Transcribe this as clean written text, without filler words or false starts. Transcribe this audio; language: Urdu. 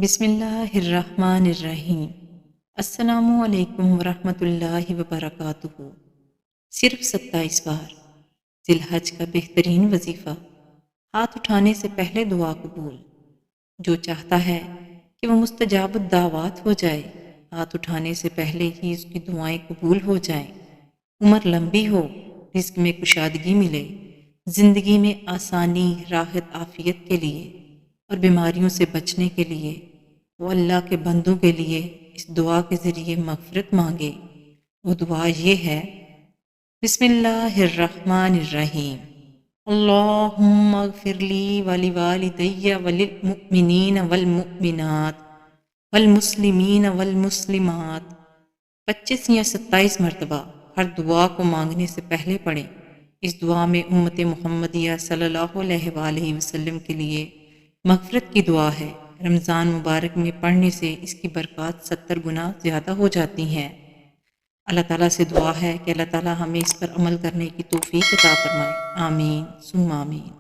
بسم اللہ الرحمن الرحیم۔ السلام علیکم ورحمۃ اللہ وبرکاتہ۔ صرف 27 بار ذی الحج کا بہترین وظیفہ۔ ہاتھ اٹھانے سے پہلے دعا قبول۔ جو چاہتا ہے کہ وہ مستجاب الدعوات ہو جائے، ہاتھ اٹھانے سے پہلے ہی اس کی دعائیں قبول ہو جائیں۔ عمر لمبی ہو، رزق میں کشادگی ملے، زندگی میں آسانی، راحت، عافیت کے لیے اور بیماریوں سے بچنے کے لیے وہ اللہ کے بندوں کے لیے اس دعا کے ذریعے مغفرت مانگے۔ وہ دعا یہ ہے: بسم اللہ الرحمن الرحیم، اللہم اغفر لی ولوالدی وللمؤمنین والمؤمنات والمسلمین والمسلمات۔ 25 یا 27 مرتبہ ہر دعا کو مانگنے سے پہلے پڑھیں۔ اس دعا میں امت محمدیہ صلی اللہ علیہ وآلہ وسلم کے لیے مغفرت کی دعا ہے۔ رمضان مبارک میں پڑھنے سے اس کی برکات 70 گنا زیادہ ہو جاتی ہیں۔ اللہ تعالیٰ سے دعا ہے کہ اللہ تعالیٰ ہمیں اس پر عمل کرنے کی توفیق عطا فرمائے۔ آمین ثم آمین۔